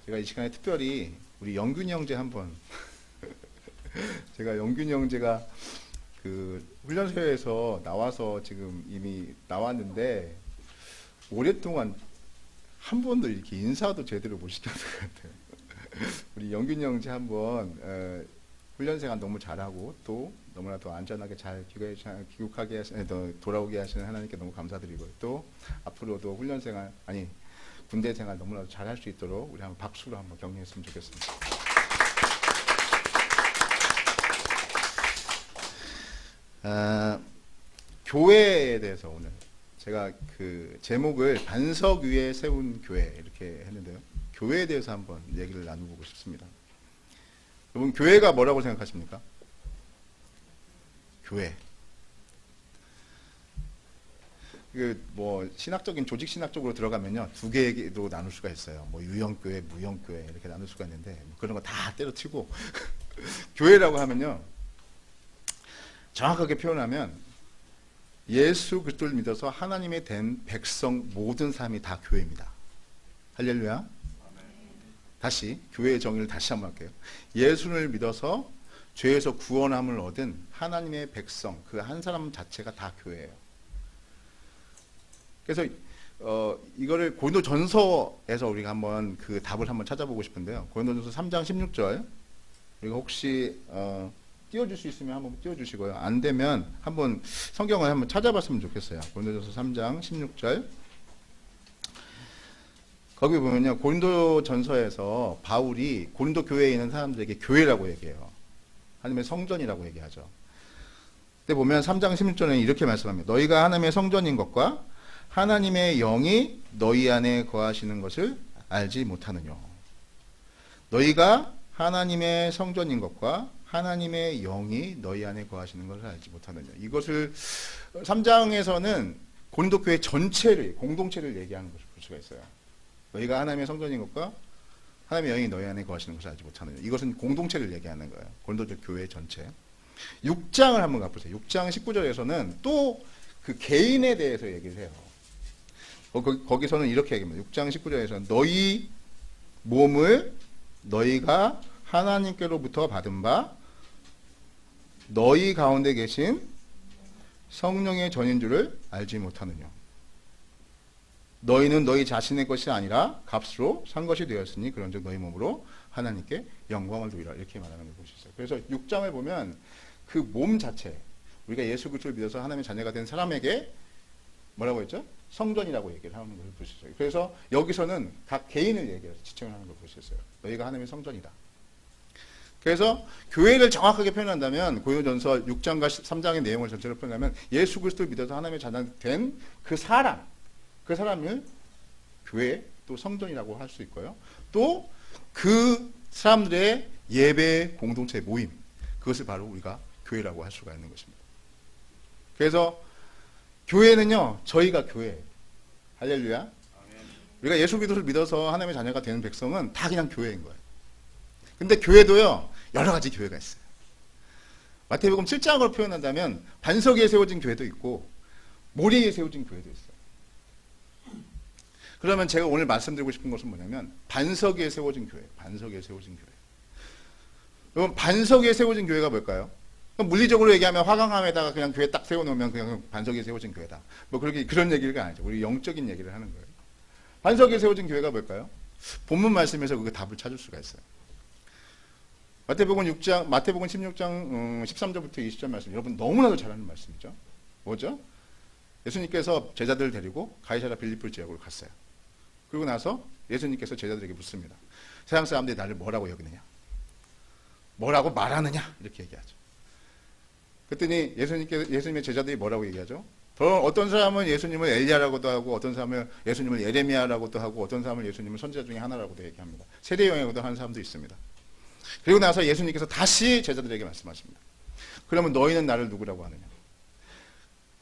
제가 이 시간에 특별히 우리 영균이 형제 한번 제가 영균이 형제가 그 훈련소에서 나와서 지금 이미 나왔는데 오랫동안 한 번도 이렇게 인사도 제대로 못 시켰던 것 같아요. 우리 영균이 형제 한번 훈련 생활 너무 잘하고 또 너무나 더 안전하게 잘 귀국하게 돌아오게 하시는 하나님께 너무 감사드리고 또 앞으로도 훈련 생활 군대 생활 너무나도 잘할 수 있도록 우리 한번 박수로 한번 격려했으면 좋겠습니다. 교회에 대해서 오늘 제가 그 제목을 반석 위에 세운 교회 이렇게 했는데요. 교회에 대해서 한번 얘기를 나눠보고 싶습니다. 여러분 교회가 뭐라고 생각하십니까? 교회. 그 뭐 신학적인 조직 신학적으로 들어가면요 두 개로 나눌 수가 있어요. 뭐 유형교회, 무형교회 이렇게 나눌 수가 있는데 뭐 그런 거 다 때려치고 교회라고 하면요 정확하게 표현하면 예수 그리스도를 믿어서 하나님의 된 백성 모든 사람이 다 교회입니다. 할렐루야. 다시 교회의 정의를 다시 한번 할게요. 예수를 믿어서 죄에서 구원함을 얻은 하나님의 백성 그 한 사람 자체가 다 교회예요. 그래서 이거를 고린도전서에서 우리가 한번 그 답을 한번 찾아보고 싶은데요. 고린도전서 3장 16절 우리가 혹시 띄워줄 수 있으면 한번 띄워주시고요. 안 되면 한번 성경을 한번 찾아봤으면 좋겠어요. 고린도전서 3장 16절 거기 보면요 고린도전서에서 바울이 고린도 교회에 있는 사람들에게 교회라고 얘기해요. 하나님의 성전이라고 얘기하죠. 근데 보면 3장 16절에 이렇게 말씀합니다. 너희가 하나님의 성전인 것과 하나님의 영이 너희 안에 거하시는 것을 알지 못하느냐. 너희가 하나님의 성전인 것과 하나님의 영이 너희 안에 거하시는 것을 알지 못하느냐. 이것을 3장에서는 고린도 교회 전체를 공동체를 얘기하는 것을 볼 수가 있어요. 너희가 하나님의 성전인 것과 하나님의 영이 너희 안에 거하시는 것을 알지 못하느냐. 이것은 공동체를 얘기하는 거예요. 고린도 교회 전체. 6장을 한번 가보세요. 6장 19절에서는 또 그 개인에 대해서 얘기를 해요. 거기서는 이렇게 얘기합니다. 6장 19절에서는 너희 몸을 너희가 하나님께로부터 받은 바 너희 가운데 계신 성령의 전인 줄을 알지 못하느냐. 너희는 너희 자신의 것이 아니라 값으로 산 것이 되었으니 그런즉 너희 몸으로 하나님께 영광을 두리라 이렇게 말하는 걸 볼 수 있어요. 그래서 6장을 보면 그 몸 자체 우리가 예수 그리스도를 믿어서 하나님의 자녀가 된 사람에게 뭐라고 했죠? 성전이라고 얘기를 하는 걸 볼 수 있어요. 그래서 여기서는 각 개인을 얘기해서 지칭을 하는 걸 볼 수 있어요. 너희가 하나님의 성전이다. 그래서 교회를 정확하게 표현한다면 고린도전서 6장과 3장의 내용을 전체로 표현하면 예수 그리스도를 믿어서 하나님의 자녀가 된 그 사람을 교회 또 성전이라고 할 수 있고요. 또 그 사람들의 예배 공동체 모임 그것을 바로 우리가 교회라고 할 수가 있는 것입니다. 그래서 교회는요 저희가 교회 할렐루야. 우리가 예수 그리스도를 믿어서 하나님의 자녀가 되는 백성은 다 그냥 교회인 거예요. 근데 교회도요 여러 가지 교회가 있어요. 마태복음 7장으로 표현한다면 반석 위에 세워진 교회도 있고 모래 위에 세워진 교회도 있어요. 그러면 제가 오늘 말씀드리고 싶은 것은 뭐냐면 반석 위에 세워진 교회, 반석 위에 세워진 교회. 여러분 반석 위에 세워진 교회가 뭘까요? 물리적으로 얘기하면 화강암에다가 그냥 교회 딱 세워놓으면 그냥 반석 위에 세워진 교회다. 뭐 그런 얘기가 아니죠. 우리 영적인 얘기를 하는 거예요. 반석 위에 세워진 교회가 뭘까요? 본문 말씀에서 그 답을 찾을 수가 있어요. 마태복음 16장 13절부터 20절 말씀. 여러분 너무나도 잘 아는 말씀이죠. 뭐죠? 예수님께서 제자들을 데리고 가이사랴 빌립보 지역으로 갔어요. 그리고 나서 예수님께서 제자들에게 묻습니다. 세상 사람들이 나를 뭐라고 여기느냐? 뭐라고 말하느냐? 이렇게 얘기하죠. 그랬더니 예수님의 제자들이 뭐라고 얘기하죠? 어떤 사람은 예수님을 엘리야라고도 하고 어떤 사람은 예수님을 예레미야라고도 하고 어떤 사람은 예수님을 선지자 중에 하나라고도 얘기합니다. 세례요한이라고도 하는 사람도 있습니다. 그리고 나서 예수님께서 다시 제자들에게 말씀하십니다. 그러면 너희는 나를 누구라고 하느냐?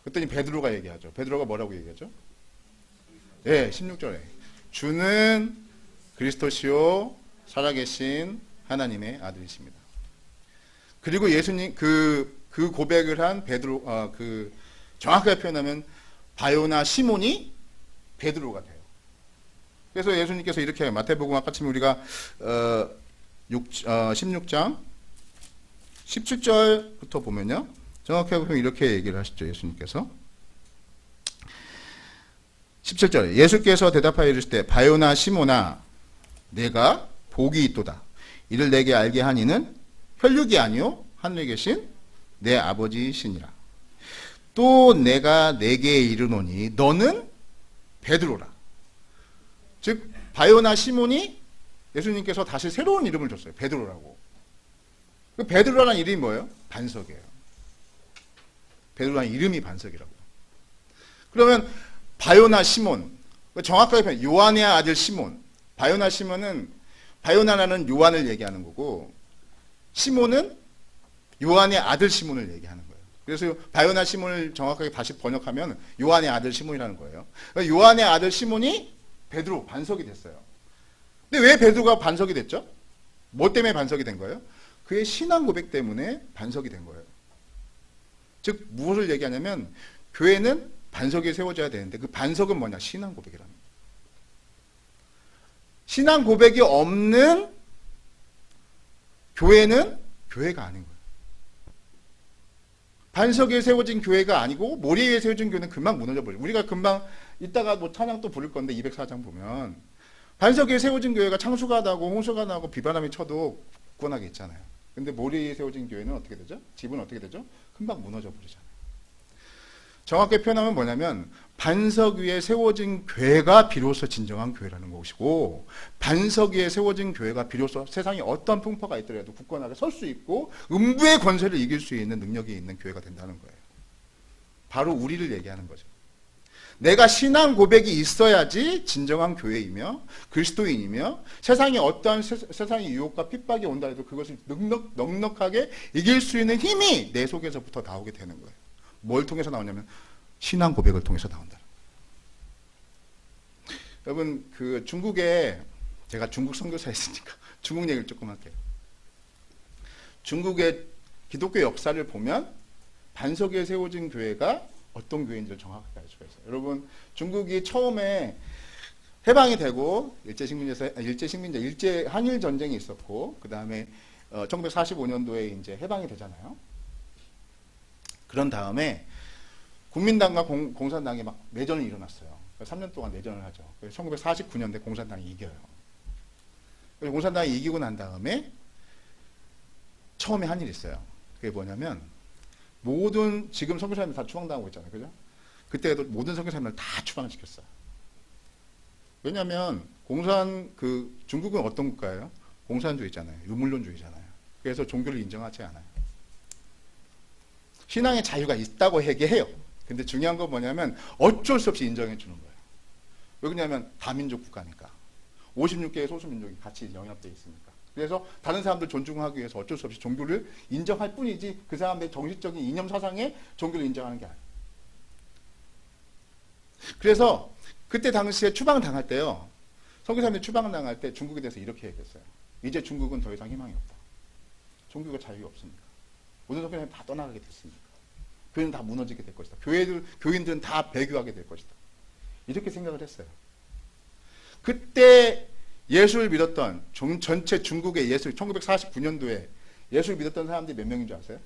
그랬더니 베드로가 얘기하죠. 베드로가 뭐라고 얘기하죠? 네, 16절에 주는 그리스도시요 살아계신 하나님의 아들이십니다. 그리고 예수님 그 고백을 한 베드로 정확하게 표현하면 바요나 시몬이 베드로가 돼요. 그래서 예수님께서 이렇게 마태복음 아까 지금 우리가 16장 17절부터 보면요. 정확하게 보면 이렇게 얘기를 하시죠. 예수님께서 17절에 예수께서 대답하여 이르시되 바요나 시몬아 내가 복이 있도다. 이를 내게 알게 하니는 혈육이 아니요 하늘에 계신 내 아버지시니라. 또 내가 내게 이르노니 너는 베드로라. 즉 바요나 시몬이 예수님께서 다시 새로운 이름을 줬어요. 베드로라고. 그 베드로라는 이름이 뭐예요? 반석이에요. 베드로라는 이름이 반석이라고. 그러면 바요나 시몬, 정확하게 표현 요한의 아들 시몬. 바요나 시몬은 바요나라는 요한을 얘기하는 거고 시몬은 요한의 아들 시몬을 얘기하는 거예요. 그래서 바요나 시몬을 정확하게 다시 번역하면 요한의 아들 시몬이라는 거예요. 그러니까 요한의 아들 시몬이 베드로 반석이 됐어요. 근데 왜 베드로가 반석이 됐죠? 뭐 때문에 반석이 된 거예요? 그의 신앙 고백 때문에 반석이 된 거예요. 즉 무엇을 얘기하냐면 교회는 반석에 세워져야 되는데 그 반석은 뭐냐? 신앙 고백이라는 거예요. 신앙 고백이 없는 교회는 교회가 아닌 거예요. 반석에 세워진 교회가 아니고 모래 위에 세워진 교회는 금방 무너져 버려요. 우리가 금방 이따가 뭐 찬양 또 부를 건데 204장 보면 반석 위에 세워진 교회가 창수가 나고 홍수가 나고 비바람이 쳐도 굳건하게 있잖아요. 근데 모래 위에 세워진 교회는 어떻게 되죠? 집은 어떻게 되죠? 금방 무너져 버리잖아요. 정확하게 표현하면 뭐냐면 반석 위에 세워진 교회가 비로소 진정한 교회라는 것이고 반석 위에 세워진 교회가 비로소 세상에 어떤 풍파가 있더라도 굳건하게 설 수 있고 음부의 권세를 이길 수 있는 능력이 있는 교회가 된다는 거예요. 바로 우리를 얘기하는 거죠. 내가 신앙 고백이 있어야지 진정한 교회이며 그리스도인이며 세상에 어떠한 세상의 유혹과 핍박이 온다 해도 그것을 넉넉하게 이길 수 있는 힘이 내 속에서부터 나오게 되는 거예요. 뭘 통해서 나오냐면 신앙 고백을 통해서 나온다. 여러분 그 중국에 제가 중국 선교사였으니까 중국 얘기를 조금 할게요. 중국의 기독교 역사를 보면 반석에 세워진 교회가 어떤 교회인지를 정확하게 알 수가 있어요. 여러분 중국이 처음에 해방이 되고 일제 한일 전쟁이 있었고 그 다음에 1945년도에 이제 해방이 되잖아요. 그런 다음에 국민당과 공산당이 막 내전이 일어났어요. 3년 동안 내전을 하죠. 그래서 1949년대 공산당이 이겨요. 그래서 공산당이 이기고 난 다음에 처음에 한 일이 있어요. 그게 뭐냐면 모든 지금 선교사님들 다 추방당하고 있잖아요. 그죠? 그때도 모든 선교사님들 다 추방시켰어요. 왜냐하면 중국은 어떤 국가예요? 공산주의잖아요. 유물론주의잖아요. 그래서 종교를 인정하지 않아요. 신앙의 자유가 있다고 얘기해요. 근데 중요한 건 뭐냐면 어쩔 수 없이 인정해 주는 거예요. 왜 그러냐면 다민족 국가니까. 56개의 소수민족이 같이 영합되어 있으니까. 그래서 다른 사람들 존중하기 위해서 어쩔 수 없이 종교를 인정할 뿐이지 그 사람들의 정신적인 이념 사상에 종교를 인정하는 게 아니에요. 그래서 그때 당시에 추방당할 때요. 선교사님들이 추방당할 때 중국에 대해서 이렇게 얘기했어요. 이제 중국은 더 이상 희망이 없다. 종교가 자유가 없으니까. 모든 선교사님이 다 떠나가게 됐으니까. 교회는 다 무너지게 될 것이다. 교인들은 다 배교하게 될 것이다. 이렇게 생각을 했어요. 그때 예수를 믿었던 전체 중국의 1949년도에 예수를 믿었던 사람들이 몇 명인 줄 아세요?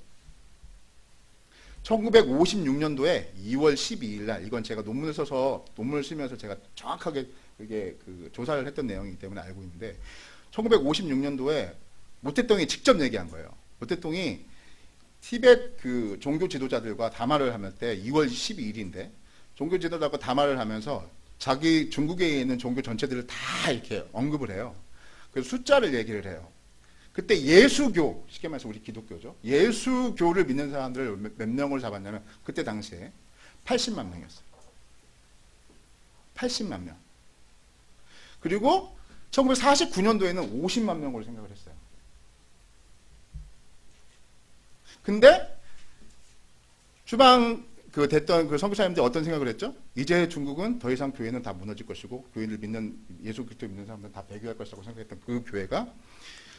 1956년도에 2월 12일 날, 이건 제가 논문을 쓰면서 제가 정확하게 그게 조사를 했던 내용이기 때문에 알고 있는데 1956년도에 모태똥이 직접 얘기한 거예요. 모태똥이 티벳 종교 지도자들과 담화를 하면 때 2월 12일인데 종교 지도자들과 담화를 하면서 자기 중국에 있는 종교 전체들을 다 이렇게 언급을 해요. 그래서 숫자를 얘기를 해요. 그때 예수교, 쉽게 말해서 우리 기독교죠. 예수교를 믿는 사람들을 몇 명을 잡았냐면 그때 당시에 80만 명이었어요. 80만 명. 그리고 1949년도에는 50만 명으로 생각을 했어요. 근데 주방 됐던 선교사님들이 어떤 생각을 했죠? 이제 중국은 더 이상 교회는 다 무너질 것이고 교인을 믿는 예수 그리스도 믿는 사람들은 다 배교할 것이라고 생각했던 그 교회가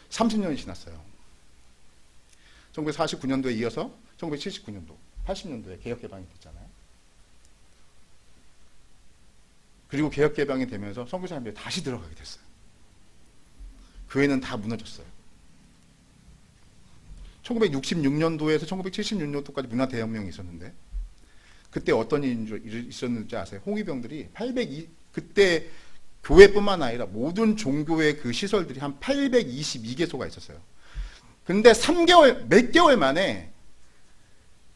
30년이 지났어요. 1949년도에 이어서 1979년도, 80년도에 개혁 개방이 됐잖아요. 그리고 개혁 개방이 되면서 선교사님들이 다시 들어가게 됐어요. 교회는 다 무너졌어요. 1966년도에서 1976년도까지 문화대혁명이 있었는데 그때 어떤 일이 있었는지 아세요? 홍위병들이 그때 교회뿐만 아니라 모든 종교의 그 시설들이 한 822개소가 있었어요. 근데 몇 개월 만에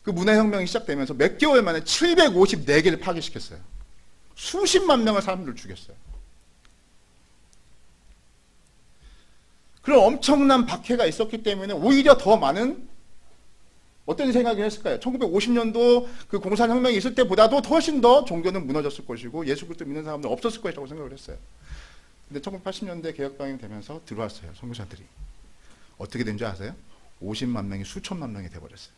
그 문화혁명이 시작되면서 몇 개월 만에 754개를 파괴시켰어요. 수십만 명의 사람들을 죽였어요. 그런 엄청난 박해가 있었기 때문에 오히려 더 많은 어떤 생각을 했을까요? 1950년도 그 공산혁명이 있을 때보다도 훨씬 더 종교는 무너졌을 것이고 예수 그리스도 믿는 사람들 없었을 것이라고 생각을 했어요. 근데 1980년대 개혁방이 되면서 들어왔어요. 선교사들이. 어떻게 된 줄 아세요? 50만 명이 수천만 명이 돼버렸어요.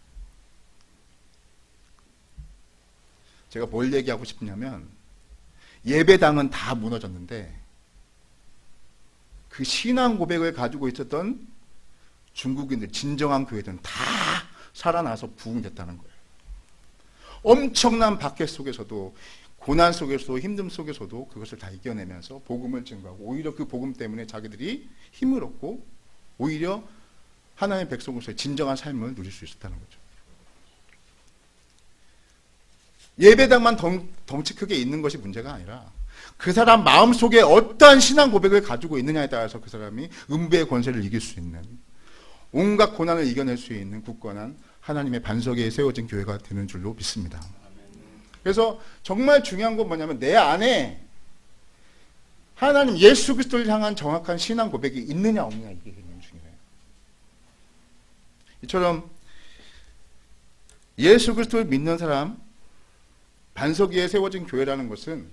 제가 뭘 얘기하고 싶냐면 예배당은 다 무너졌는데 그 신앙 고백을 가지고 있었던 중국인들, 진정한 교회들은 다 살아나서 부흥됐다는 거예요. 엄청난 박해 속에서도 고난 속에서도 힘듦 속에서도 그것을 다 이겨내면서 복음을 증거하고 오히려 그 복음 때문에 자기들이 힘을 얻고 오히려 하나님의 백성으로서의 진정한 삶을 누릴 수 있었다는 거죠. 예배당만 덩치 크게 있는 것이 문제가 아니라 그 사람 마음속에 어떠한 신앙 고백을 가지고 있느냐에 따라서 그 사람이 음부의 권세를 이길 수 있는 온갖 고난을 이겨낼 수 있는 굳건한 하나님의 반석에 세워진 교회가 되는 줄로 믿습니다. 그래서 정말 중요한 건 뭐냐면 내 안에 하나님 예수 그리스도를 향한 정확한 신앙 고백이 있느냐 없느냐 이게 굉장히 중요해요. 이처럼 예수 그리스도를 믿는 사람 반석 위에 세워진 교회라는 것은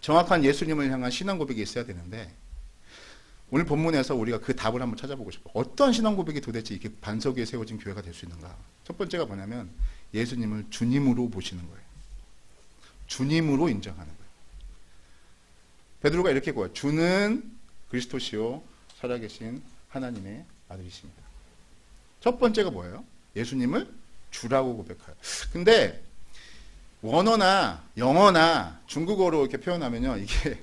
정확한 예수님을 향한 신앙 고백이 있어야 되는데 오늘 본문에서 우리가 그 답을 한번 찾아보고 싶어요. 어떤 신앙 고백이 도대체 이렇게 반석 위에 세워진 교회가 될 수 있는가? 첫 번째가 뭐냐면 예수님을 주님으로 보시는 거예요. 주님으로 인정하는 거예요. 베드로가 이렇게 고요. 주는 그리스도시요 살아계신 하나님의 아들이십니다. 첫 번째가 뭐예요? 예수님을 주라고 고백해요. 근데 원어나 영어나 중국어로 이렇게 표현하면요 이게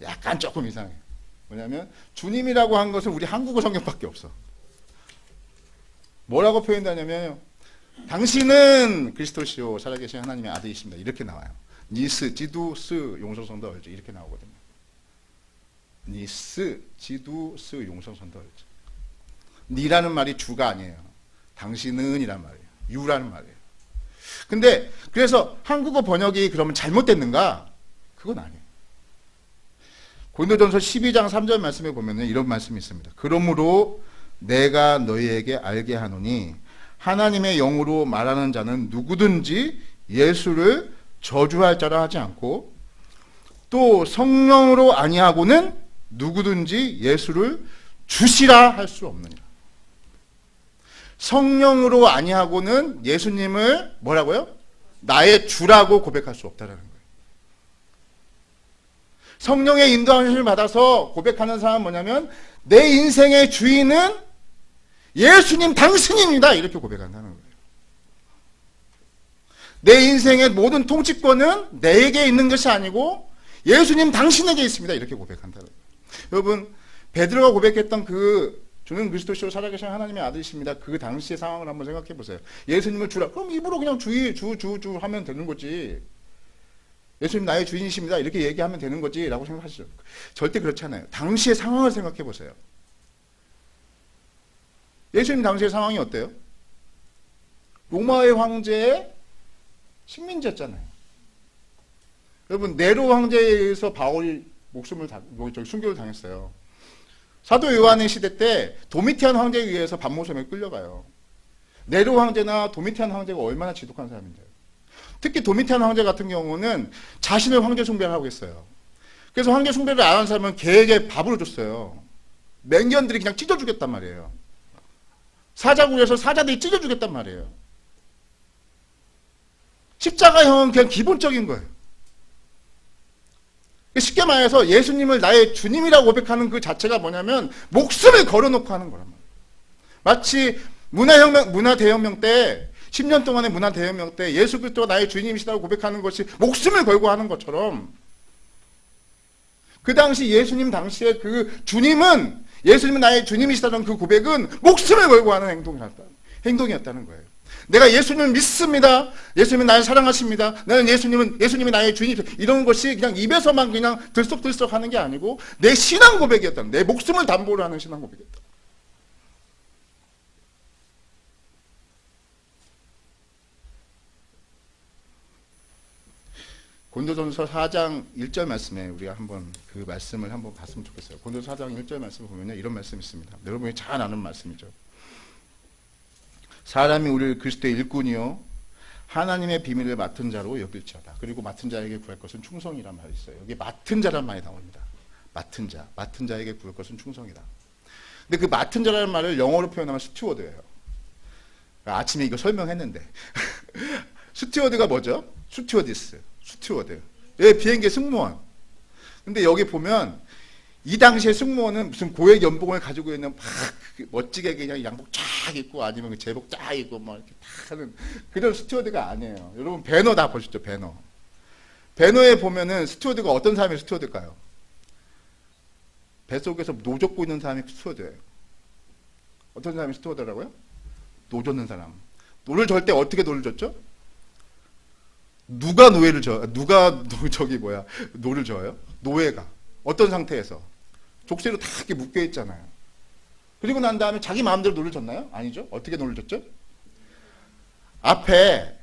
약간 조금 이상해요. 뭐냐면 주님이라고 한 것은 우리 한국어 성경밖에 없어. 뭐라고 표현하냐면 당신은 그리스도시요 살아계신 하나님의 아들이십니다. 이렇게 나와요. 니스, 지두, 스, 용서선도 얼지 이렇게 나오거든요. 니스, 지두, 스, 용서선도 얼지. 니라는 말이 주가 아니에요. 당신은 이란 말이에요. 유라는 말이에요. 근데 그래서 한국어 번역이 그러면 잘못됐는가? 그건 아니에요. 고린도전서 12장 3절 말씀에 보면 이런 말씀이 있습니다. 그러므로 내가 너희에게 알게 하노니 하나님의 영으로 말하는 자는 누구든지 예수를 저주할 자라 하지 않고 또 성령으로 아니하고는 누구든지 예수를 주시라 할 수 없느니라. 성령으로 아니하고는 예수님을 뭐라고요? 나의 주라고 고백할 수 없다라는 거예요. 성령의 인도하심을 받아서 고백하는 사람은 뭐냐면 내 인생의 주인은 예수님 당신입니다. 이렇게 고백한다는 거예요. 내 인생의 모든 통치권은 내게 있는 것이 아니고 예수님 당신에게 있습니다. 이렇게 고백한다는 거예요. 여러분 베드로가 고백했던 그 주는 그리스도시로 살아계신 하나님의 아들이십니다. 그 당시의 상황을 한번 생각해 보세요. 예수님을 주라. 그럼 입으로 그냥 주 하면 되는 거지. 예수님 나의 주인이십니다. 이렇게 얘기하면 되는 거지 라고 생각하시죠. 절대 그렇지 않아요. 당시의 상황을 생각해 보세요. 예수님 당시의 상황이 어때요? 로마의 황제의 식민지였잖아요. 여러분 네로 황제에 의해서 바울이 순교를 당했어요. 사도 요한의 시대 때 도미티안 황제에 의해서 반모섬에 끌려가요. 네로 황제나 도미티안 황제가 얼마나 지독한 사람인데요. 특히 도미티안 황제 같은 경우는 자신을 황제 숭배를 하고 있어요. 그래서 황제 숭배를 안 하는 사람은 개에게 밥을 줬어요. 맹견들이 그냥 찢어주겠단 말이에요. 사자굴에서 사자들이 찢어주겠단 말이에요. 십자가형은 그냥 기본적인 거예요. 쉽게 말해서 예수님을 나의 주님이라고 고백하는 그 자체가 뭐냐면 목숨을 걸어놓고 하는 거란 말이에요. 마치 문화대혁명 때 10년 동안의 문화대혁명 때 예수 그리스도가 나의 주님이시다고 고백하는 것이 목숨을 걸고 하는 것처럼 그 당시 예수님 당시에 그 주님은, 예수님은 나의 주님이시다는 그 고백은 목숨을 걸고 하는 행동이었다는 거예요. 내가 예수님을 믿습니다. 예수님은 나를 사랑하십니다. 나는 예수님이 나의 주님. 이런 것이 그냥 입에서만 그냥 들썩들썩 하는 게 아니고 내 신앙 고백이었다는, 내 목숨을 담보로 하는 신앙 고백이었다. 고린도전서 4장 1절 말씀에 우리가 한번 그 말씀을 한번 봤으면 좋겠어요. 고린도전서 4장 1절 말씀을 보면요, 이런 말씀이 있습니다. 여러분이 잘 아는 말씀이죠. 사람이 우리를 그리스도의 일꾼이요 하나님의 비밀을 맡은 자로 여길지어다. 그리고 맡은 자에게 구할 것은 충성이란 말이 있어요. 여기 맡은 자란 말이 나옵니다. 맡은 자에게 구할 것은 충성이다. 근데 그 맡은 자라는 말을 영어로 표현하면 스튜어드예요. 아침에 이거 설명했는데 스튜어드가 뭐죠? 스튜어드. 예, 비행기 승무원. 근데 여기 보면 이 당시에 승무원은 무슨 고액 연봉을 가지고 있는 막 멋지게 그냥 양복 쫙 입고 아니면 그 제복 쫙 입고 막 이렇게 딱 하는 그런 스튜어드가 아니에요. 여러분 배너 다 보셨죠? 배너에 보면은 스튜어드가 어떤 사람이 스튜어드일까요? 뱃속에서 노 젓고 있는 사람이 스튜어드예요. 어떤 사람이 스튜어드라고요? 노 젓는 사람. 노를 절 때 어떻게 노를 젓죠? 누가 노를 저어요? 노예가. 어떤 상태에서? 족쇄로 다 이렇게 묶여 있잖아요. 그리고 난 다음에 자기 마음대로 노를 젓나요? 아니죠. 어떻게 노를 젓죠? 앞에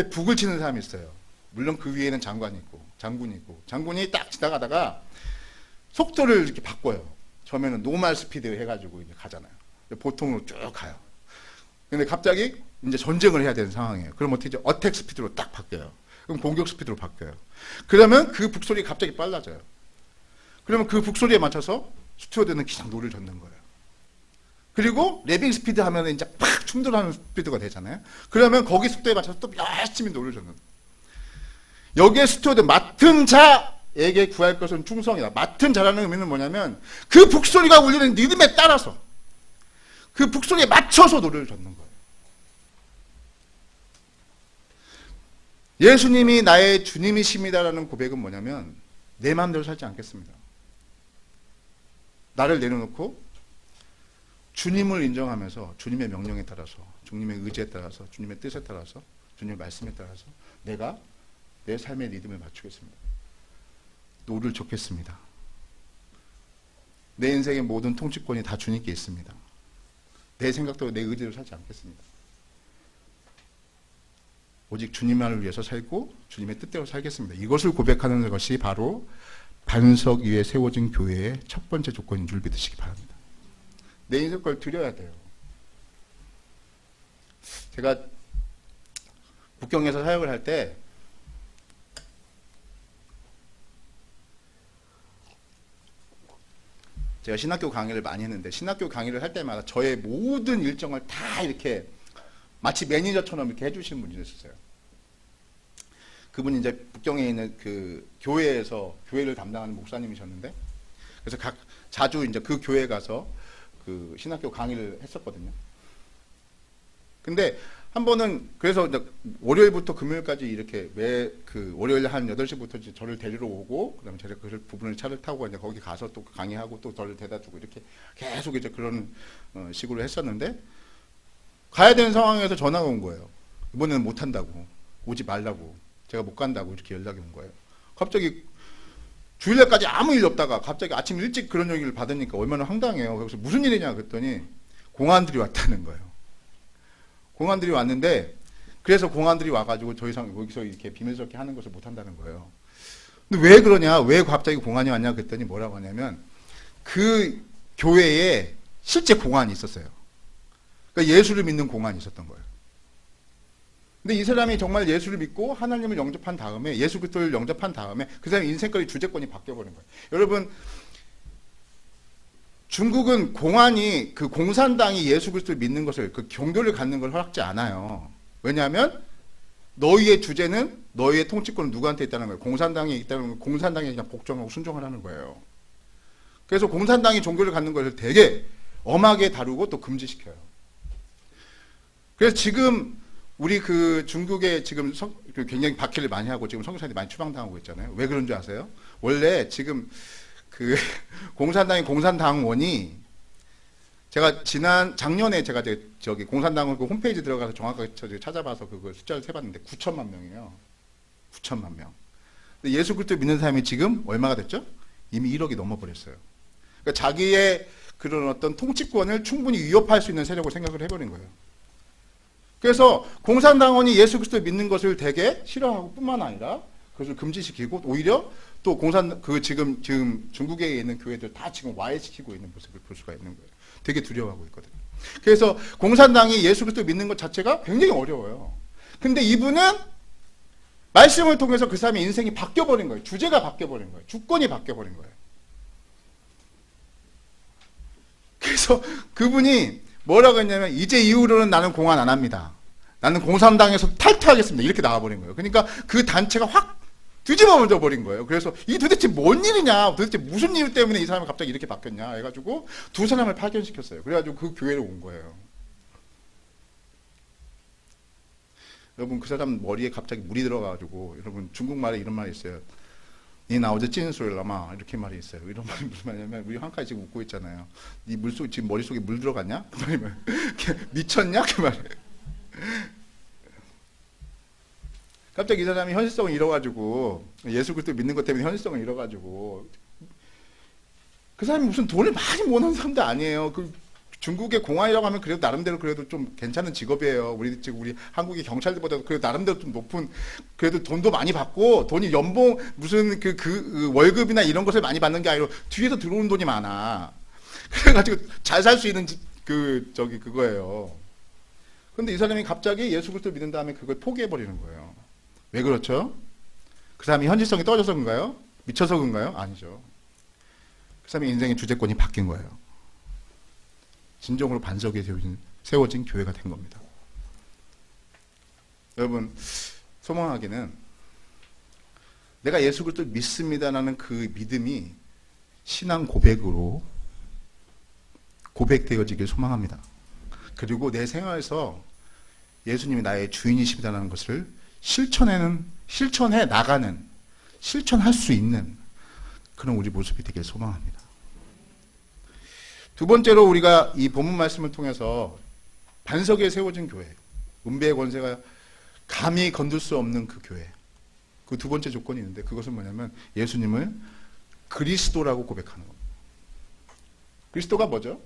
북을 치는 사람이 있어요. 물론 그 위에는 장군이 있고, 장군이 딱 지나가다가 속도를 이렇게 바꿔요. 처음에는 노멀 스피드 해가지고 이제 가잖아요. 보통으로 쭉 가요. 근데 갑자기 이제 전쟁을 해야 되는 상황이에요. 그럼 어떻게 되죠? 어택 스피드로 딱 바뀌어요. 그럼 공격 스피드로 바뀌어요. 그러면 그 북소리 갑자기 빨라져요. 그러면 그 북소리에 맞춰서 스튜어드는 그냥 노를 젓는 거예요. 그리고 랩핑 스피드 하면 이제 팍 충돌하는 스피드가 되잖아요. 그러면 거기 속도에 맞춰서 또 열심히 노를 젓는 거예요. 여기에 스튜어드, 맡은 자에게 구할 것은 충성이다. 맡은 자라는 의미는 뭐냐면 그 북소리가 울리는 리듬에 따라서 그 북소리에 맞춰서 노래를 젓는 거예요. 예수님이 나의 주님이십니다라는 고백은 뭐냐면 내 마음대로 살지 않겠습니다. 나를 내려놓고 주님을 인정하면서 주님의 명령에 따라서, 주님의 의지에 따라서, 주님의 뜻에 따라서, 주님의 말씀에 따라서 내가 내 삶의 리듬을 맞추겠습니다. 노를 젓겠습니다. 내 인생의 모든 통치권이 다 주님께 있습니다. 내 생각대로 내 의지로 살지 않겠습니다. 오직 주님만을 위해서 살고 주님의 뜻대로 살겠습니다. 이것을 고백하는 것이 바로 반석 위에 세워진 교회의 첫 번째 조건인 줄 믿으시기 바랍니다. 내 인생 걸 드려야 돼요. 제가 국경에서 사역을 할 때 제가 신학교 강의를 많이 했는데 신학교 강의를 할 때마다 저의 모든 일정을 다 이렇게 마치 매니저처럼 이렇게 해주시는 분이 있었어요. 그분이 이제 북경에 있는 그 교회에서 교회를 담당하는 목사님이셨는데 그래서 자주 이제 그 교회에 가서 그 신학교 강의를 했었거든요. 근데 한 번은 그래서 월요일부터 금요일까지 이렇게 매 그 월요일 한 8시부터 이제 저를 데리러 오고 그다음에 제가 그 부분을 차를 타고 이제 거기 가서 또 강의하고 또 저를 데려다 주고 이렇게 계속 이제 그런 식으로 했었는데 가야 되는 상황에서 전화가 온 거예요. 이번에는 못 한다고, 오지 말라고, 제가 못 간다고 이렇게 연락이 온 거예요. 갑자기 주일날까지 아무 일 없다가 갑자기 아침 일찍 그런 얘기를 받으니까 얼마나 황당해요. 그래서 무슨 일이냐 그랬더니 공안들이 왔다는 거예요. 공안들이 왔는데 그래서 공안들이 와가지고 더 이상 여기서 이렇게 비밀스럽게 하는 것을 못 한다는 거예요. 근데 왜 그러냐? 왜 갑자기 공안이 왔냐? 그랬더니 뭐라고 하냐면 그 교회에 실제 공안이 있었어요. 그러니까 예수를 믿는 공안이 있었던 거예요. 근데 이 사람이 정말 예수를 믿고 하나님을 영접한 다음에 예수 그리스도를 영접한 다음에 그 사람의 인생거리 주제권이 바뀌어버린 거예요. 여러분 중국은 공안이 그 공산당이 예수 그리스도를 믿는 것을 그 종교를 갖는 걸 허락지 않아요. 왜냐하면 너희의 주제는 너희의 통치권은 누구한테 있다는 거예요. 공산당에 있다는 건 공산당에 그냥 복종하고 순종을 하는 거예요. 그래서 공산당이 종교를 갖는 것을 되게 엄하게 다루고 또 금지시켜요. 그래서 지금 우리 그 중국에 지금 굉장히 박해를 많이 하고 지금 선교사들이 많이 추방당하고 있잖아요. 왜 그런 줄 아세요? 원래 지금 그 공산당의 공산당원이 제가 작년에 제가 저기 공산당원 그 홈페이지 들어가서 정확하게 찾아봐서 그거 숫자를 세봤는데 9천만 명이에요. 9천만 명. 근데 예수 그리스도 믿는 사람이 지금 얼마가 됐죠? 이미 1억이 넘어버렸어요. 그러니까 자기의 그런 어떤 통치권을 충분히 위협할 수 있는 세력을 생각을 해버린 거예요. 그래서 공산당원이 예수 그리스도 믿는 것을 되게 싫어하고 뿐만 아니라 그것을 금지시키고 오히려 또 지금 중국에 있는 교회들 다 지금 와해시키고 있는 모습을 볼 수가 있는 거예요. 되게 두려워하고 있거든요. 그래서 공산당이 예수 그리스도 믿는 것 자체가 굉장히 어려워요. 근데 이분은 말씀을 통해서 그 사람의 인생이 바뀌어버린 거예요. 주제가 바뀌어버린 거예요. 주권이 바뀌어버린 거예요. 그래서 그분이 뭐라고 했냐면 이제 이후로는 나는 공안 안 합니다. 나는 공산당에서 탈퇴하겠습니다. 이렇게 나와버린 거예요. 그러니까 그 단체가 확 뒤집어져 버린 거예요. 그래서 이 도대체 뭔 일이냐, 도대체 무슨 이유 때문에 이 사람이 갑자기 이렇게 바뀌었냐 해가지고 두 사람을 파견시켰어요. 그래가지고 그 교회로 온 거예요. 여러분 그 사람 머리에 갑자기 물이 들어가가지고 여러분 중국말에 이런 말이 있어요. 니 나오제 찐소리라마 이렇게 말이 있어요. 이런 말이 무슨 말이냐면 우리 한카이 지금 웃고 있잖아요. 니 물속 지금 머릿속에 물 들어갔냐? 그 말이면 미쳤냐? 그 말이에요. 갑자기 이 사람이 현실성을 잃어가지고 예수 그리스도 믿는 것 때문에 현실성을 잃어가지고 그 사람이 무슨 돈을 많이 모는 사람도 아니에요. 그 중국의 공안이라고 하면 그래도 나름대로 그래도 좀 괜찮은 직업이에요. 우리 한국의 경찰들보다도 그래도 나름대로 좀 높은 그래도 돈도 많이 받고 돈이 연봉 무슨 그 월급이나 이런 것을 많이 받는 게 아니라 뒤에서 들어오는 돈이 많아. 그래가지고 잘 살 수 있는 그거예요. 근데 이 사람이 갑자기 예수 그리스도 믿는 다음에 그걸 포기해 버리는 거예요. 왜 그렇죠? 그 사람이 현실성이 떨어져서 그런가요? 미쳐서 그런가요? 아니죠. 그 사람의 인생의 주제권이 바뀐 거예요. 진정으로 반석에 세워진 교회가 된 겁니다. 여러분, 소망하기는 내가 예수 그리스도를 믿습니다라는 그 믿음이 신앙 고백으로 고백되어지길 소망합니다. 그리고 내 생활에서 예수님이 나의 주인이십니다라는 것을 실천해 나가는, 실천할 수 있는 그런 우리 모습이 되길 소망합니다. 두 번째로 우리가 이 본문 말씀을 통해서 반석에 세워진 교회, 은배의 권세가 감히 건들 수 없는 그 교회, 그 두 번째 조건이 있는데 그것은 뭐냐면 예수님을 그리스도라고 고백하는 겁니다. 그리스도가 뭐죠?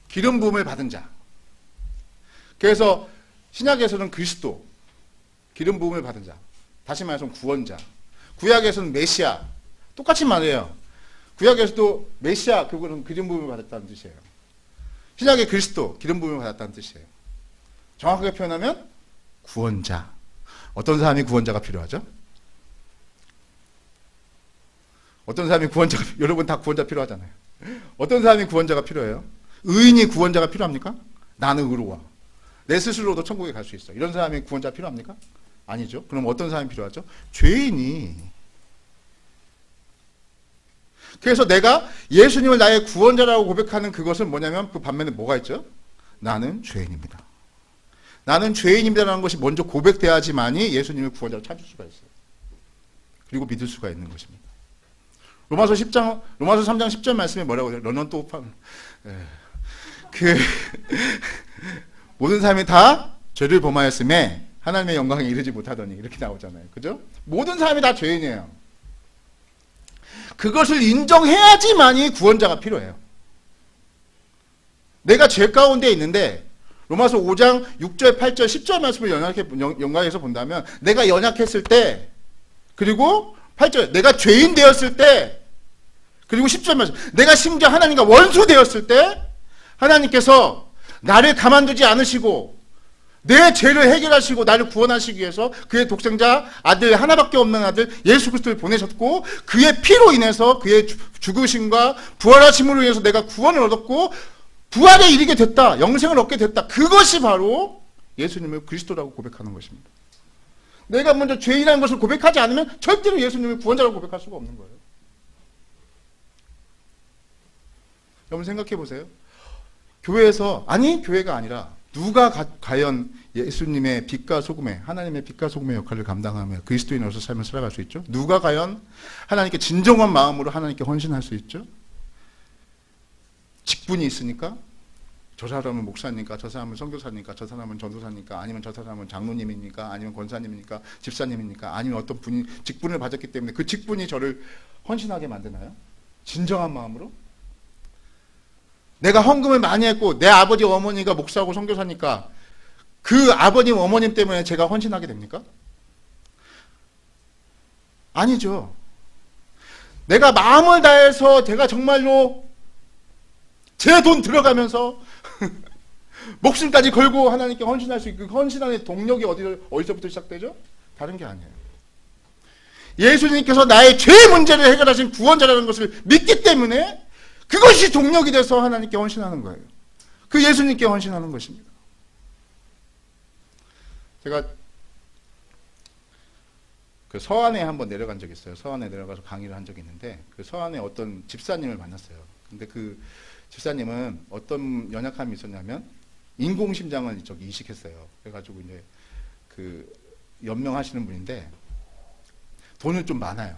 기름 부음을 받은 자. 그래서 신약에서는 그리스도, 기름 부음을 받은 자. 다시 말해서 구원자. 구약에서는 메시아. 똑같이 말해요. 구약에서도 메시아, 그거는 기름 부음을 받았다는 뜻이에요. 신약의 그리스도, 기름 부음을 받았다는 뜻이에요. 정확하게 표현하면 구원자. 어떤 사람이 구원자가 필요하죠? 어떤 사람이 구원자가, 여러분 다 구원자 필요하잖아요. 어떤 사람이 구원자가 필요해요? 의인이 구원자가 필요합니까? 나는 의로워. 내 스스로도 천국에 갈 수 있어. 이런 사람이 구원자 필요합니까? 아니죠. 그럼 어떤 사람이 필요하죠? 죄인이. 그래서 내가 예수님을 나의 구원자라고 고백하는 그것은 뭐냐면 그 반면에 뭐가 있죠? 나는 죄인입니다. 나는 죄인입니다라는 것이 먼저 고백돼야지만이 예수님을 구원자로 찾을 수가 있어요. 그리고 믿을 수가 있는 것입니다. 로마서 3장 10절 말씀에 뭐라고 해요? 너는 또 모든 사람이 다 죄를 범하였음에 하나님의 영광에 이르지 못하더니 이렇게 나오잖아요. 그죠? 모든 사람이 다 죄인이에요. 그것을 인정해야지만이 구원자가 필요해요. 내가 죄 가운데 있는데 로마서 5장 6절, 8절, 10절 말씀을 연관해서 본다면 내가 연약했을 때 그리고 8절 내가 죄인 되었을 때 그리고 10절 말씀 내가 심지어 하나님과 원수 되었을 때 하나님께서 나를 가만두지 않으시고 내 죄를 해결하시고 나를 구원하시기 위해서 그의 독생자 아들 하나밖에 없는 아들 예수 그리스도를 보내셨고 그의 피로 인해서 그의 죽으심과 부활하심으로 인해서 내가 구원을 얻었고 부활에 이르게 됐다. 영생을 얻게 됐다. 그것이 바로 예수님을 그리스도라고 고백하는 것입니다. 내가 먼저 죄인이라는 것을 고백하지 않으면 절대로 예수님을 구원자라고 고백할 수가 없는 거예요. 여러분 생각해 보세요. 교회에서 교회가 아니라 누가 과연 예수님의 빛과 소금의, 하나님의 빛과 소금의 역할을 감당하며 그리스도인으로서 삶을 살아갈 수 있죠? 누가 과연 하나님께 진정한 마음으로 하나님께 헌신할 수 있죠? 직분이 있으니까, 저 사람은 목사니까, 저 사람은 선교사니까, 저 사람은 전도사니까, 아니면 저 사람은 장로님이니까, 아니면 권사님이니까, 집사님이니까, 아니면 어떤 분이 직분을 받았기 때문에 그 직분이 저를 헌신하게 만드나요? 진정한 마음으로? 내가 헌금을 많이 했고 내 아버지 어머니가 목사하고 선교사니까 그 아버님 어머님 때문에 제가 헌신하게 됩니까? 아니죠. 내가 마음을 다해서 제가 정말로 제 돈 들어가면서 목숨까지 걸고 하나님께 헌신할 수 있고, 그 헌신하는 동력이 어디서부터 시작되죠? 다른 게 아니에요. 예수님께서 나의 죄 문제를 해결하신 구원자라는 것을 믿기 때문에 그것이 동력이 돼서 하나님께 헌신하는 거예요. 그 예수님께 헌신하는 것입니다. 제가 그 서안에 한번 내려간 적이 있어요. 서안에 내려가서 강의를 한 적이 있는데, 그 서안에 어떤 집사님을 만났어요. 근데 그 집사님은 어떤 연약함이 있었냐면 인공심장을 이식했어요. 그래가지고 이제 그 연명하시는 분인데 돈은 좀 많아요.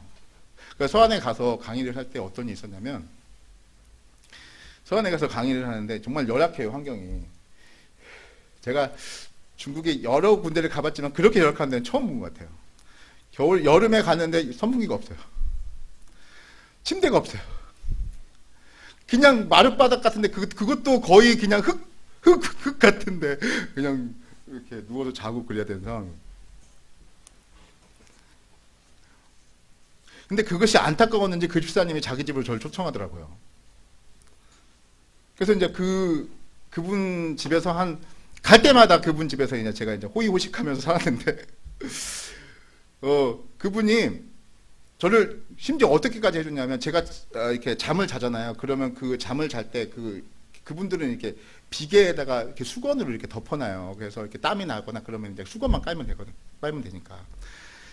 그러니까 서안에 가서 강의를 할 때 어떤 일이 있었냐면, 서안에 가서 강의를 하는데 정말 열악해요, 환경이. 제가 중국에 여러 군데를 가봤지만 그렇게 열악한 데는 처음 본 것 같아요. 여름에 갔는데 선풍기가 없어요. 침대가 없어요. 그냥 마룻바닥 같은데 그것도 거의 그냥 흙 같은데 그냥 이렇게 누워서 자고 그래야 되는 상황이에요. 근데 그것이 안타까웠는지 그 집사님이 자기 집으로 저를 초청하더라고요. 그래서 이제 그분 집에서 갈 때마다 그분 집에서 이제 제가 이제 호의호식하면서 살았는데, 그분이 저를 심지어 어떻게까지 해줬냐면, 제가 이렇게 잠을 자잖아요. 그러면 그 잠을 잘 때 그분들은 이렇게 비계에다가 이렇게 수건으로 이렇게 덮어놔요. 그래서 이렇게 땀이 나거나 그러면 이제 수건만 깔면 되거든. 빨면 되니까.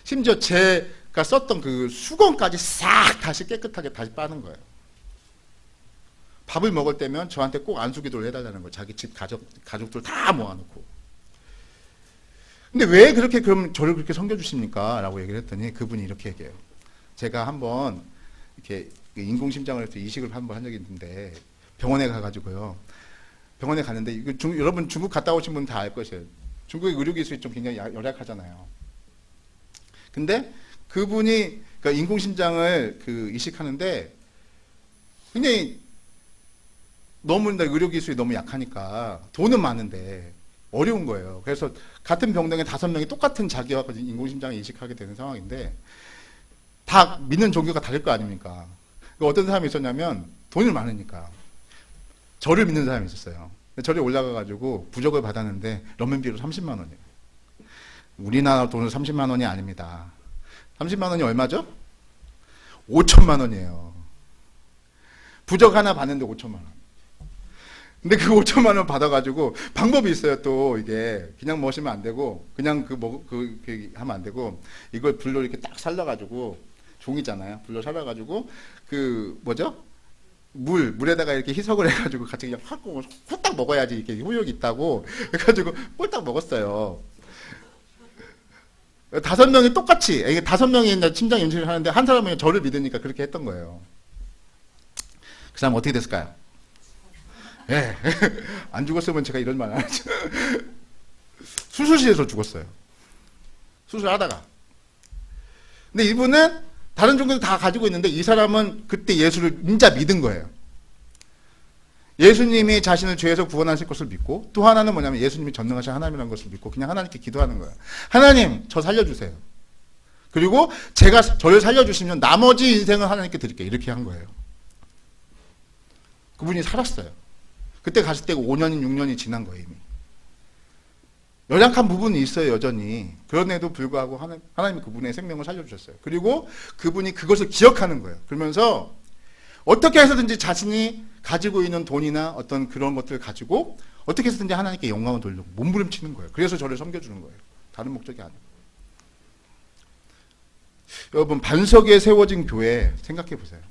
심지어 제가 썼던 그 수건까지 싹 다시 깨끗하게 다시 빠는 거예요. 밥을 먹을 때면 저한테 꼭 안수기도를 해달라는 거예요. 자기 집 가족들 다 모아놓고. 근데 왜 그렇게 그럼 저를 그렇게 섬겨주십니까? 라고 얘기를 했더니 그분이 이렇게 얘기해요. 제가 한번 이렇게 인공심장을 해서 이식을 한번 한 적이 있는데, 병원에 가가지고요. 병원에 갔는데, 여러분 중국 갔다 오신 분 다 알 것이에요. 중국의 의료기술이 좀 굉장히 열악하잖아요. 근데 그분이 그러니까 인공심장을 이식하는데 굉장히 너무 의료기술이 너무 약하니까 돈은 많은데 어려운 거예요. 그래서 같은 병동에 5명이 똑같은 자기와 인공심장을 이식하게 되는 상황인데 다 믿는 종교가 다를 거 아닙니까? 어떤 사람이 있었냐면 돈이 많으니까 절을 믿는 사람이 있었어요. 절에 올라가가지고 부적을 받았는데 런민비로 30만 원이에요. 우리나라 돈은 30만 원이 아닙니다. 30만 원이 얼마죠? 5천만 원이에요. 부적 하나 받는데 5천만 원. 근데 그 5천만 원 받아가지고 방법이 있어요. 또 이게 그냥 먹으면 안 되고, 그냥 하면 안 되고, 이걸 불로 이렇게 딱 살라가지고, 종이잖아요. 불로 살라가지고 물에다가 이렇게 희석을 해가지고 같이 그냥 홀딱 먹어야지 이렇게 효력이 있다고 해가지고 홀딱 먹었어요. 5명이 똑같이, 이게 5명이 심장 임신을 하는데 한 사람은 저를 믿으니까 그렇게 했던 거예요. 그 사람 어떻게 됐을까요? 예. 안 죽었으면 제가 이런 말 안 하죠. 수술실에서 죽었어요. 수술하다가. 근데 이분은 다른 종교도 다 가지고 있는데 이 사람은 그때 예수를 진짜 믿은 거예요. 예수님이 자신을 죄에서 구원하실 것을 믿고, 또 하나는 뭐냐면 예수님이 전능하신 하나님이라는 것을 믿고 그냥 하나님께 기도하는 거예요. 하나님, 저 살려주세요. 그리고 저를 살려주시면 나머지 인생은 하나님께 드릴게요. 이렇게 한 거예요. 그분이 살았어요. 그때 갔을 때 5년이 6년이 지난 거예요, 이미. 연약한 부분이 있어요, 여전히. 그런데도 불구하고 하나님이 그분의 생명을 살려주셨어요. 그리고 그분이 그것을 기억하는 거예요. 그러면서 어떻게 해서든지 자신이 가지고 있는 돈이나 어떤 그런 것들을 가지고 어떻게 해서든지 하나님께 영광을 돌리고 몸부림치는 거예요. 그래서 저를 섬겨주는 거예요. 다른 목적이 아니고. 여러분, 반석에 세워진 교회 생각해 보세요.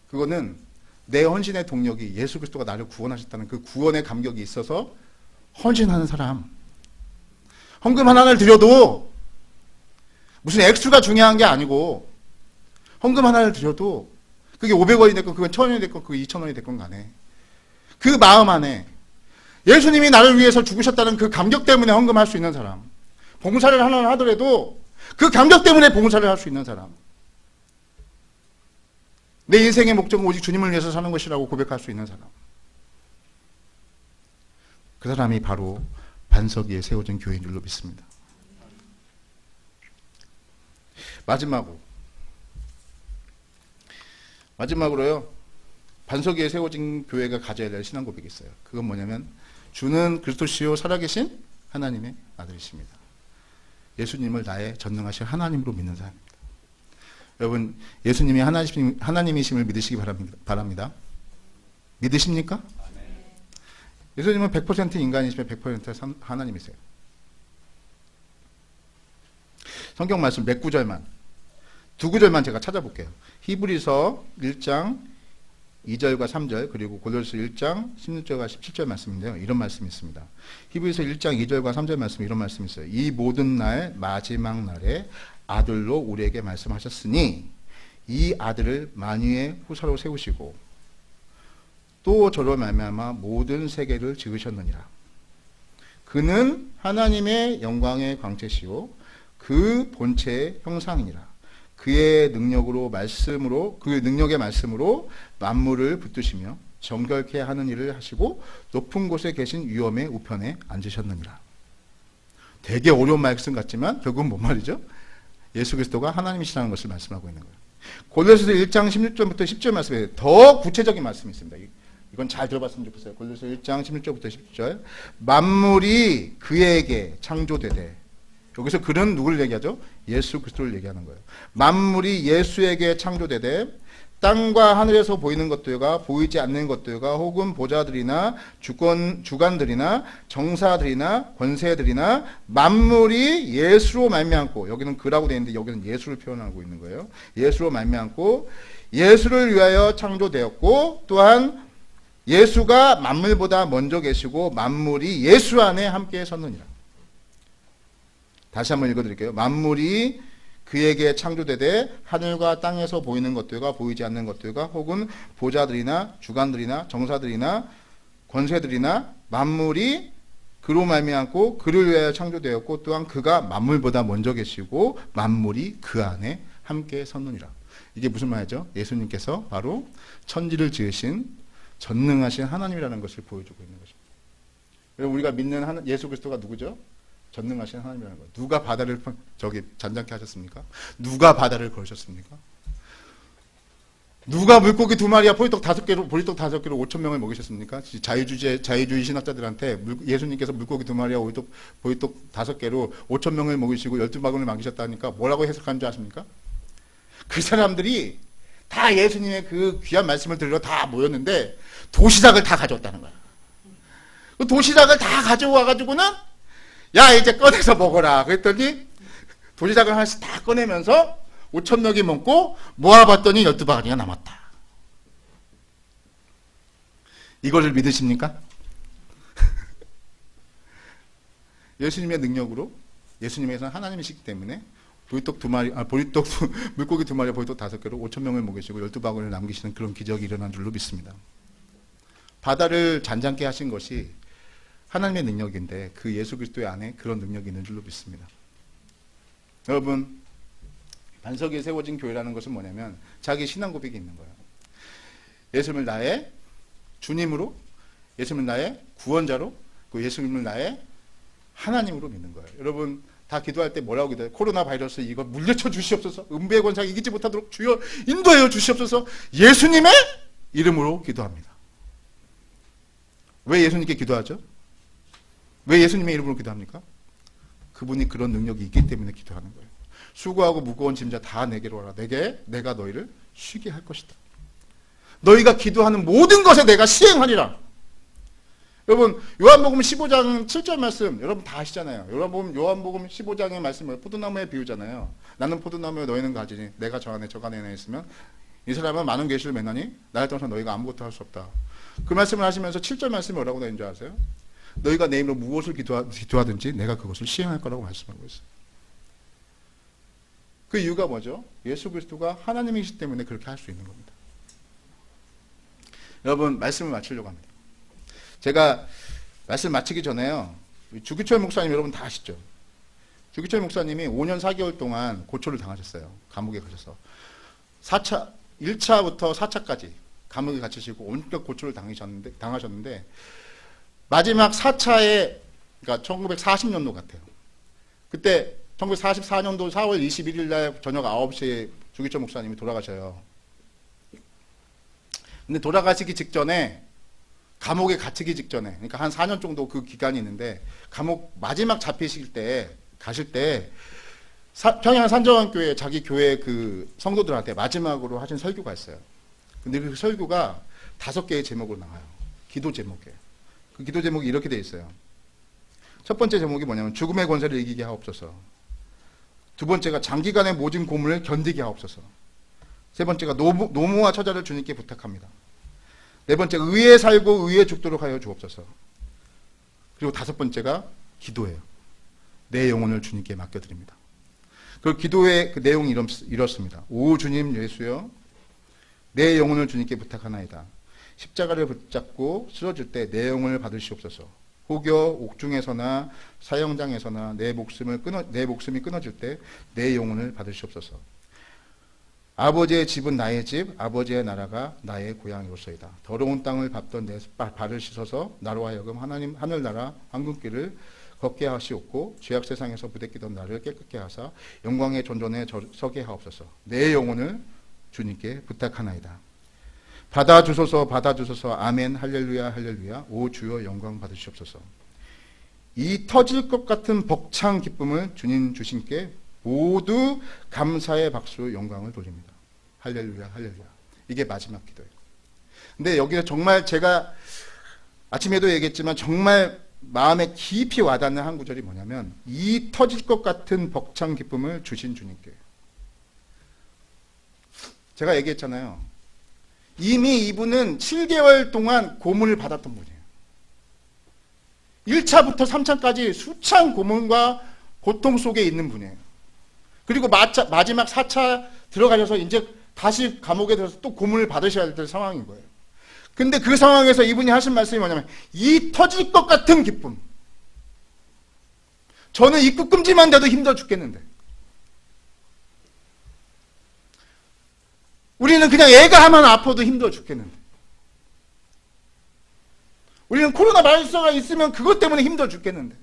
그거는 내 헌신의 동력이 예수 그리스도가 나를 구원하셨다는 그 구원의 감격이 있어서 헌신하는 사람, 헌금 하나를 드려도 무슨 액수가 중요한 게 아니고 헌금 하나를 드려도 그게 500원이 됐건 그건 1000원이 됐건 그게 2000원이 됐건 간에 그 마음 안에 예수님이 나를 위해서 죽으셨다는 그 감격 때문에 헌금할 수 있는 사람, 봉사를 하나 하더라도 그 감격 때문에 봉사를 할 수 있는 사람, 내 인생의 목적은 오직 주님을 위해서 사는 것이라고 고백할 수 있는 사람, 그 사람이 바로 반석 위에 세워진 교회인 줄로 믿습니다. 마지막으로요, 반석 위에 세워진 교회가 가져야 될 신앙 고백이 있어요. 그건 뭐냐면 주는 그리스도시요 살아계신 하나님의 아들이십니다. 예수님을 나의 전능하신 하나님으로 믿는 사람입니다. 여러분, 예수님이 하나님이심을 믿으시기 바랍니다. 믿으십니까? 예수님은 100% 인간이시면 100% 하나님이세요. 성경 말씀 몇 구절만, 두 구절만 제가 찾아볼게요. 히브리서 1장 2절과 3절, 그리고 고린도서 1장 16절과 17절 말씀인데요. 이런 말씀이 있습니다. 히브리서 1장 2절과 3절 말씀, 이런 말씀이 있어요. 이 모든 날 마지막 날에 아들로 우리에게 말씀하셨으니 이 아들을 만유의 후사로 세우시고 또 저로 말미암아 모든 세계를 지으셨느니라. 그는 하나님의 영광의 광채시요 그 본체의 형상이니라. 그의 능력의 말씀으로 만물을 붙드시며 정결케 하는 일을 하시고 높은 곳에 계신 위엄의 우편에 앉으셨느니라. 되게 어려운 말씀 같지만 결국은 뭔 말이죠? 예수 그리스도가 하나님이시라는 것을 말씀하고 있는 거예요. 골로새서 1장 16절부터 10절 말씀에 더 구체적인 말씀이 있습니다. 이건 잘 들어봤으면 좋겠어요. 골로새서 1장 16절부터 10절. 만물이 그에게 창조되되, 여기서 그는 누구를 얘기하죠? 예수 그리스도를 얘기하는 거예요. 만물이 예수에게 창조되되 땅과 하늘에서 보이는 것들과 보이지 않는 것들과 혹은 보좌들이나 주관들이나 정사들이나 권세들이나 만물이 예수로 말미암고, 여기는 그라고 되어 있는데 여기는 예수를 표현하고 있는 거예요. 예수로 말미암고 예수를 위하여 창조되었고 또한 예수가 만물보다 먼저 계시고 만물이 예수 안에 함께 섰느니라. 다시 한번 읽어드릴게요. 만물이 그에게 창조되되 하늘과 땅에서 보이는 것들과 보이지 않는 것들과 혹은 보좌들이나 주관들이나 정사들이나 권세들이나 만물이 그로 말미암고 그를 위하여 창조되었고 또한 그가 만물보다 먼저 계시고 만물이 그 안에 함께 섰느니라. 이게 무슨 말이죠? 예수님께서 바로 천지를 지으신 전능하신 하나님이라는 것을 보여주고 있는 것입니다. 여러분, 우리가 믿는 예수 그리스도가 누구죠? 전능하신 하나님이라는 거예요. 누가 바다를 잔잔케 하셨습니까? 누가 바다를 걸으셨습니까? 누가 물고기 2마리와 보리떡 5개로 5,000명을 먹이셨습니까? 자유주의 신학자들한테 예수님께서 물고기 2마리와 보리떡 5개로 5,000명을 먹이시고 12바구니를 남기셨다니까 뭐라고 해석하는 줄 아십니까? 그 사람들이 다 예수님의 그 귀한 말씀을 들으러 다 모였는데 도시락을 다 가져왔다는 거야. 그 도시락을 다 가져와가지고는 야, 이제 꺼내서 먹어라. 그랬더니 도시락을 하나씩 다 꺼내면서 5,000명이 먹고 모아봤더니 12바구니가 남았다. 이거를 믿으십니까? 예수님의 능력으로, 예수님께서는 하나님이시기 때문에 물고기 2마리, 보리떡 5개로 5,000명을 먹이시고 12바구니를 남기시는 그런 기적이 일어난 줄로 믿습니다. 바다를 잔잔케 하신 것이 하나님의 능력인데 그 예수 그리스도의 안에 그런 능력이 있는 줄로 믿습니다. 여러분, 반석 위에 세워진 교회라는 것은 뭐냐면 자기 신앙 고백이 있는 거예요. 예수님을 나의 주님으로, 예수님을 나의 구원자로, 그 예수님을 나의 하나님으로 믿는 거예요. 여러분, 다 기도할 때 뭐라고 기도해요? 코로나 바이러스 이거 물리쳐 주시옵소서. 음부의 권세가 이기지 못하도록 주여 인도하여 주시옵소서. 예수님의 이름으로 기도합니다. 왜 예수님께 기도하죠? 왜 예수님의 이름으로 기도합니까? 그분이 그런 능력이 있기 때문에 기도하는 거예요. 수고하고 무거운 짐자 다 내게로 와라. 내가 너희를 쉬게 할 것이다. 너희가 기도하는 모든 것에 내가 시행하리라. 여러분, 요한복음 15장 7절 말씀 여러분 다 아시잖아요. 요한복음 15장의 말씀을 포도나무에 비유잖아요. 나는 포도나무에 너희는 가지니 내가 저 안에 저 안에 있으면 이 사람은 많은 계시를 맺나니 나를 떠나서 너희가 아무것도 할 수 없다. 그 말씀을 하시면서 7절 말씀이 뭐라고 되는 줄 아세요? 너희가 내 이름으로 무엇을 기도하든지 내가 그것을 시행할 거라고 말씀하고 있어요. 그 이유가 뭐죠? 예수 그리스도가 하나님이시기 때문에 그렇게 할 수 있는 겁니다. 여러분, 말씀을 마치려고 합니다. 제가 말씀 마치기 전에요, 주기철 목사님 여러분 다 아시죠? 주기철 목사님이 5년 4개월 동안 고초를 당하셨어요. 감옥에 가셔서 1차부터 4차까지 감옥에 갇히시고 온갖 고초를 당하셨는데 마지막 4차에, 그러니까 1940년도 같아요. 그때 1944년도 4월 21일 날 저녁 9시에 주기철 목사님이 돌아가셔요. 근데 돌아가시기 직전에, 감옥에 갇히기 직전에, 그러니까 한 4년 정도 그 기간이 있는데, 감옥 마지막 잡히실 때, 가실 때, 평양 산정환교회, 자기 교회 그 성도들한테 마지막으로 하신 설교가 있어요. 근데 그 설교가 5개의 제목으로 나와요. 기도 제목이에요. 그 기도 제목이 이렇게 되어 있어요. 첫 번째 제목이 뭐냐면, 죽음의 권세를 이기게 하옵소서. 두 번째가 장기간의 모진 고문을 견디게 하옵소서. 세 번째가 노무와 처자를 주님께 부탁합니다. 네 번째, 의에 살고 의에 죽도록 하여 주옵소서. 그리고 5번째가 기도예요. 내 영혼을 주님께 맡겨드립니다. 그 기도의 그 내용이 이렇습니다. 오 주님 예수여, 내 영혼을 주님께 부탁하나이다. 십자가를 붙잡고 쓰러질 때 내 영혼을 받으시옵소서. 혹여 옥중에서나 사형장에서나 내 목숨이 끊어질 때 내 영혼을 받으시옵소서. 아버지의 집은 나의 집, 아버지의 나라가 나의 고향이로소이다. 더러운 땅을 밟던 내 발을 씻어서 나로 하여금 하나님 하늘나라 황금길을 걷게 하시옵고 죄악 세상에서 부대끼던 나를 깨끗게 하사 영광의 존전에 서게 하옵소서. 내 영혼을 주님께 부탁하나이다. 받아주소서 받아주소서. 아멘 할렐루야 할렐루야. 오 주여 영광 받으시옵소서. 이 터질 것 같은 벅찬 기쁨을 주님 주신께 모두 감사의 박수 영광을 돌립니다. 할렐루야 할렐루야. 이게 마지막 기도예요. 근데 여기서 정말 제가 아침에도 얘기했지만 정말 마음에 깊이 와닿는 한 구절이 뭐냐면, 이 터질 것 같은 벅찬 기쁨을 주신 주님께. 제가 얘기했잖아요. 이미 이분은 7개월 동안 고문을 받았던 분이에요. 1차부터 3차까지 수차한 고문과 고통 속에 있는 분이에요. 그리고 마지막 4차 들어가셔서 이제 다시 감옥에 들어서 또 고문을 받으셔야 될 상황인 거예요. 근데 그 상황에서 이분이 하신 말씀이 뭐냐면, 이 터질 것 같은 기쁨. 저는 이 끄끔지만 돼도 힘들어 죽겠는데. 우리는 그냥 애가 하면 아파도 힘들어 죽겠는데. 우리는 코로나 바이러스가 있으면 그것 때문에 힘들어 죽겠는데.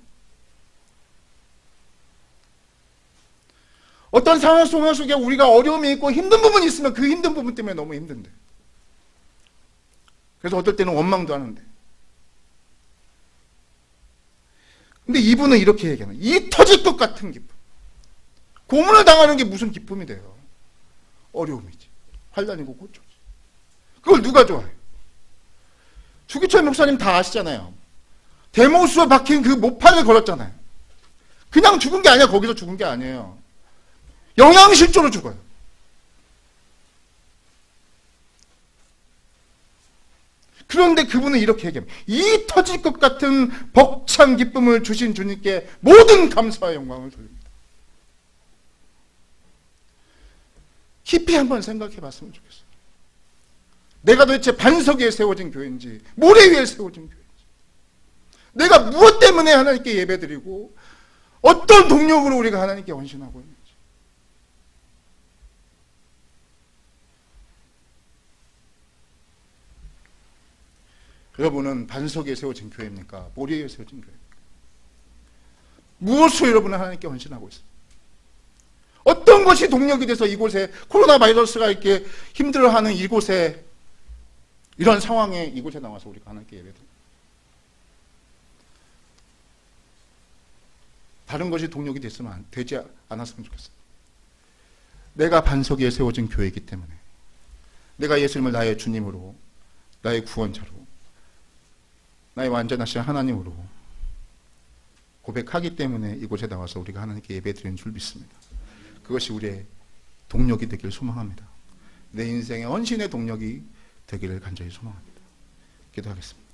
어떤 상황 속에 우리가 어려움이 있고 힘든 부분이 있으면 그 힘든 부분 때문에 너무 힘든데. 그래서 어떨 때는 원망도 하는데. 근데 이분은 이렇게 얘기하는, 이 터질 것 같은 기쁨. 고문을 당하는 게 무슨 기쁨이 돼요? 어려움이지. 환난이고 고초지. 그걸 누가 좋아해요? 주기철 목사님 다 아시잖아요. 대모수에 박힌 그 모판을 걸었잖아요. 그냥 죽은 게 아니야. 거기서 죽은 게 아니에요. 영양실조로 죽어요. 그런데 그분은 이렇게 얘기합니다. 이 터질 것 같은 벅찬 기쁨을 주신 주님께 모든 감사와 영광을 돌립니다. 깊이 한번 생각해 봤으면 좋겠어요. 내가 도대체 반석 위에 세워진 교회인지 모래 위에 세워진 교회인지, 내가 무엇 때문에 하나님께 예배드리고 어떤 동력으로 우리가 하나님께 헌신하고 있는지. 여러분은 반석 위에 세워진 교회입니까? 모래 위에 세워진 교회입니까? 무엇을 여러분은 하나님께 헌신하고 있어요? 어떤 것이 동력이 돼서 이곳에 코로나 바이러스가 이렇게 힘들어하는 이곳에, 이런 상황에 이곳에 나와서 우리가 하나님께 예배드립니다. 다른 것이 동력이 되지 않았으면 좋겠어요. 내가 반석 위에 세워진 교회이기 때문에, 내가 예수님을 나의 주님으로, 나의 구원자로, 나의 완전하신 하나님으로 고백하기 때문에 이곳에 나와서 우리가 하나님께 예배드리는 줄 믿습니다. 그것이 우리의 동력이 되길 소망합니다. 내 인생의 헌신의 동력이 되기를 간절히 소망합니다. 기도하겠습니다.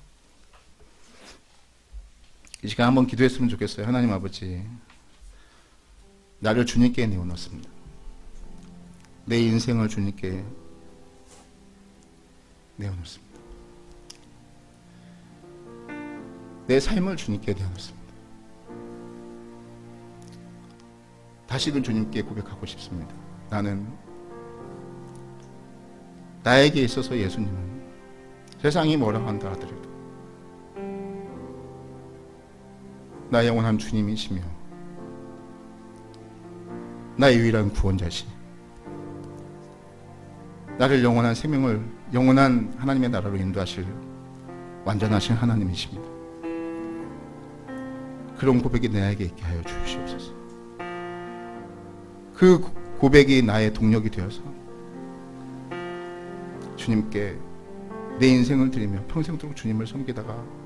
이 시간 한번 기도했으면 좋겠어요. 하나님 아버지, 나를 주님께 내어놓습니다. 내 인생을 주님께 내어놓습니다. 내 삶을 주님께 내어놓습니다. 다시금 주님께 고백하고 싶습니다. 나는 나에게 있어서 예수님은 세상이 뭐라 한다 하더라도 나의 영원한 주님이시며 나의 유일한 구원자시, 나를 영원한 생명을, 영원한 하나님의 나라로 인도하실 완전하신 하나님이십니다. 그런 고백이 나에게 있게 하여 주시옵소서. 그 고백이 나의 동력이 되어서 주님께 내 인생을 드리며 평생도록 주님을 섬기다가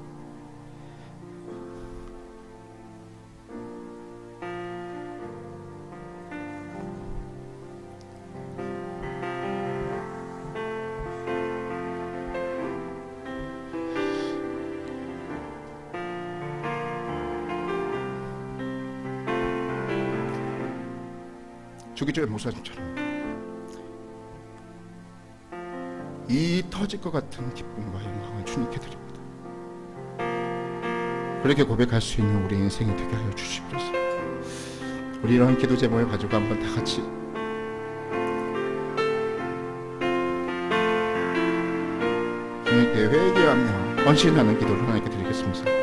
주기조의 목사님처럼 이 터질 것 같은 기쁨과 영광을 주님께 드립니다. 그렇게 고백할 수 있는 우리 인생이 되게 하여 주시옵소서. 우리 이런 기도 제목을 가지고 한번 다 같이 주님께 회개하며 헌신하는 기도를 하나님께 드리겠습니다.